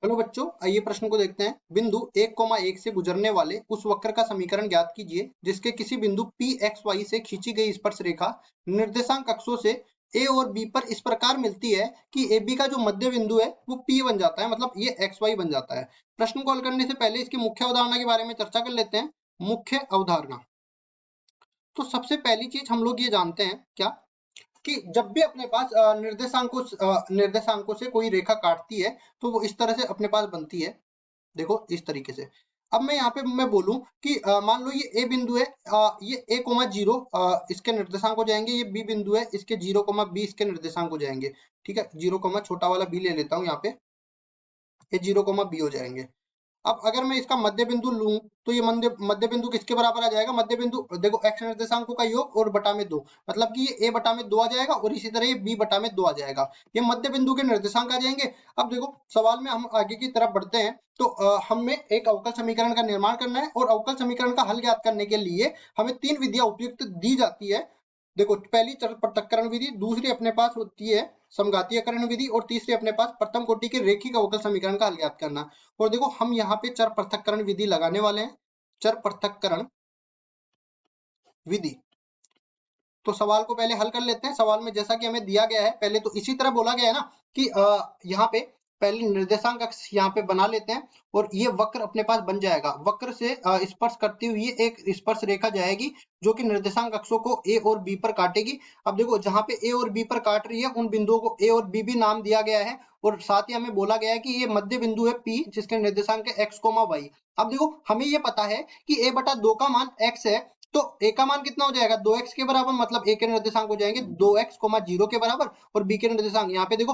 चलो बच्चों, आइए प्रश्न को देखते हैं। बिंदु 1,1 से गुजरने वाले उस वक्र का समीकरण ज्ञात कीजिए जिसके किसी बिंदु P x y से खींची गई स्पर्श रेखा निर्देशांक अक्षों से A और B पर इस प्रकार मिलती है कि AB का जो मध्य बिंदु है वो P बन जाता है, मतलब ये XY बन जाता है। प्रश्न को हल करने से पहले इसकी मुख्य अवधारणा के बारे में चर्चा कर लेते हैं। मुख्य अवधारणा, तो सबसे पहली चीज हम लोग ये जानते हैं क्या, कि जब भी अपने पास निर्देशांकों से कोई रेखा काटती है तो वो इस तरह से अपने पास बनती है। देखो इस तरीके से। अब मैं यहाँ पे मैं बोलूं कि मान लो ये ए बिंदु है, ये ए कोमा जीरो इसके निर्देशांक हो जाएंगे, ये बी बिंदु है, इसके 0,b इसके निर्देशांक हो जाएंगे। ठीक है, 0, छोटा वाला बी ले लेता हूँ यहाँ पे, ये 0,b हो जाएंगे। अब अगर मैं इसका मध्य बिंदु लूं तो ये मध्य बिंदु किसके बराबर आ जाएगा, मध्य बिंदु देखो x निर्देशांकों का योग और बटा में 2, मतलब कि ये a बटा में 2 आ जाएगा और इसी तरह ये b बटा में 2 आ जाएगा। ये मध्य बिंदु के निर्देशांक आ जाएंगे। अब देखो सवाल में हम आगे की तरफ बढ़ते हैं तो हमें एक अवकल समीकरण का निर्माण करना है और अवकल समीकरण का हल ज्ञात करने के लिए हमें 3 विधियां उपयुक्त दी जाती है। देखो पहली चर पृथक्करण विधि, दूसरी अपने पास होती है समघातीयकरण विधि और तीसरी अपने पास प्रथम कोटि के रेखिक अवकल समीकरण का हल ज्ञात करना। और देखो हम यहाँ पे चर पृथक्करण विधि लगाने वाले हैं, चर पृथक्करण विधि। तो सवाल को पहले हल कर लेते हैं। सवाल में जैसा कि हमें दिया गया है, पहले तो इसी तरह बोला गया है ना कि यहाँ पे पहले निर्देशांक अक्ष यहाँ पे बना लेते हैं और ये वक्र अपने पास बन जाएगा। वक्र से स्पर्श करती हुई एक स्पर्श रेखा जाएगी जो कि निर्देशांक अक्षों को ए और बी पर काटेगी। अब देखो जहाँ पे ए और बी पर काट रही है उन बिंदुओं को ए और बी भी नाम दिया गया है और साथ ही हमें बोला गया है कि ये मध्य बिंदु है पी जिसके निर्देशांक है x, y। अब देखो हमें ये पता है कि a बटा 2 का मान x है, तो a का मान कितना हो जाएगा 2x के बराबर, मतलब a के निर्देशांक हो जाएंगे 2x, 0 के बराबर और b के निर्देशांक यहाँ पे देखो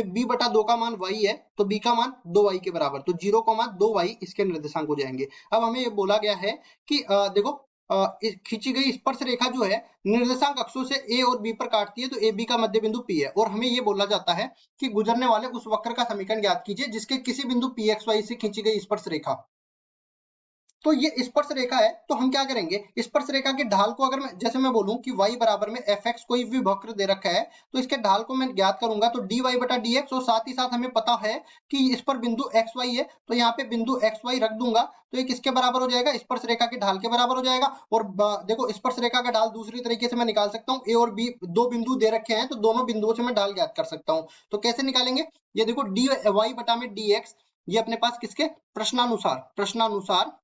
b बटा 2 का मान y है तो b का मान 2y के बराबर, तो 0,2y इसके निर्देशांक हो जाएंगे। अब हमें ये बोला गया है कि देखो खींची गई स्पर्श रेखा जो है निर्देशांक अक्षों से a और b पर काटती है तो a b का मध्य बिंदु p है। और हमें ये बोला जाता है कि गुजरने वाले उस वक्र का समीकरण ज्ञात कीजिए जिसके किसी बिंदु p x y से खींची गई स्पर्श रेखा। तो ये स्पर्श रेखा है, तो हम क्या करेंगे, स्पर्श रेखा के ढाल को अगर मैं जैसे मैं बोलूं कि y बराबर में fx कोई भी वक्र दे रखा है तो इसके ढाल को मैं ज्ञात करूंगा तो dy बटा dx, और साथ ही साथ हमें पता है कि इस पर बिंदु xy है तो यहाँ पे बिंदु xy रख दूंगा तो ये किसके बराबर हो जाएगा, स्पर्श रेखा के ढाल के बराबर हो जाएगा। और देखो स्पर्श रेखा का ढाल दूसरी तरीके से मैं निकाल सकता हूँ, a और b दो बिंदु दे रखे हैं तो दोनों बिंदुओं से मैं ढाल ज्ञात कर सकता हूँ। तो कैसे निकालेंगे, ये देखो dy बटा में dx, ये अपने पास किसके प्रश्नानुसार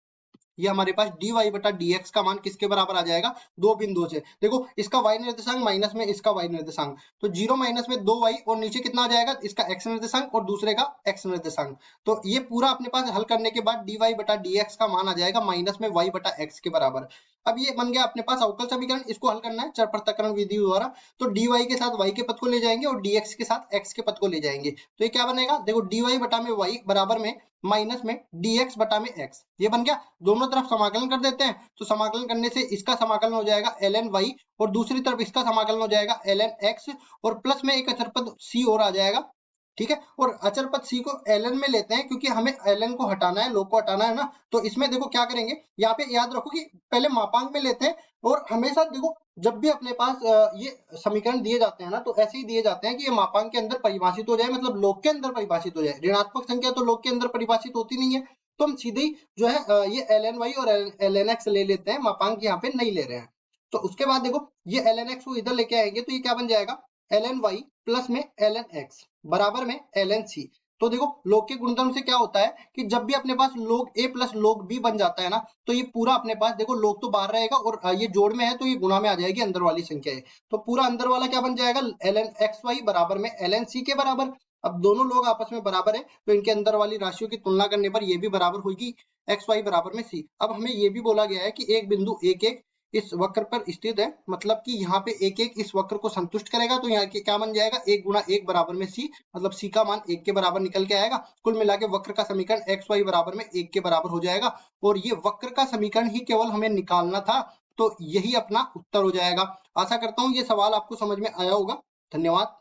ये हमारे पास dy बटा dx का मान किसके बराबर आ जाएगा, दो बिंदुओं से। देखो इसका y निर्देशांक माइनस में इसका y निर्देशांक, तो 0 माइनस में 2y और नीचे कितना आ जाएगा इसका x निर्देशांक और दूसरे का x निर्देशांक। तो ये पूरा अपने पास हल करने के बाद dy बटा dx का मान आ जाएगा माइनस में y बटा x के बराबर। अब ये बन गया अपने पास अवकल समीकरण, इसको हल करना है चर पृथक्करण विधि द्वारा। तो dy के साथ y के पद को ले जाएंगे और dx के साथ x के पद को ले जाएंगे तो ये क्या बनेगा, देखो dy बटा में y बराबर में माइनस में dx बटा में x, ये बन गया। दोनों तरफ समाकलन कर देते हैं तो समाकलन करने से इसका समाकलन हो जाएगा ln y और दूसरी तरफ इसका समाकलन हो जाएगा ln x और प्लस में एक अचर पद c और आ जाएगा। ठीक है, और अचर पद c को ln में लेते हैं क्योंकि हमें ln को हटाना है, log को हटाना है ना। तो इसमें देखो क्या करेंगे, यहाँ पे याद रखो कि पहले मापांक में लेते हैं और हमेशा देखो जब भी अपने पास ये समीकरण दिए जाते हैं ना तो ऐसे ही दिए जाते हैं कि ये मापांक के अंदर परिभाषित हो जाए, मतलब log के अंदर परिभाषित हो जाए। ऋणात्मक संख्या तो log के अंदर परिभाषित होती नहीं है तो हम सीधे ही जो है ये ln y और ln x ले लेते हैं, मापांक यहाँ पे नहीं ले रहे हैं। तो उसके बाद देखो ये ln x को इधर लेके आएंगे तो ये क्या बन जाएगा ln y प्लस में ln x बराबर में ln c। तो देखो log के गुणधर्म से क्या होता है कि जब भी अपने पास log a plus log b बन जाता है ना तो ये पूरा अपने पास देखो log तो बाहर रहेगा और ये जोड़ में है तो ये गुणा में आ जाएगी अंदर वाली संख्या है। तो पूरा अंदर वाला क्या बन जाएगा ln xy बराबर में ln c के बराबर। अब दोनों लोग आपस में बराबर है तो इनके अंदर वाली राशियों की तुलना करने पर ये भी बराबर होगी xy बराबर में c। अब हमें ये भी बोला गया है कि एक बिंदु 1,1 इस वक्र पर स्थित है, मतलब कि यहाँ पे 1,1 इस वक्र को संतुष्ट करेगा तो यहाँ के क्या बन जाएगा 1 गुणा 1 बराबर में c, मतलब c का मान 1 के बराबर निकल के आएगा। कुल मिला के वक्र का समीकरण xy बराबर में 1 के बराबर हो जाएगा और ये वक्र का समीकरण ही केवल हमें निकालना था तो यही अपना उत्तर हो जाएगा। आशा करता हूँ ये सवाल आपको समझ में आया होगा। धन्यवाद।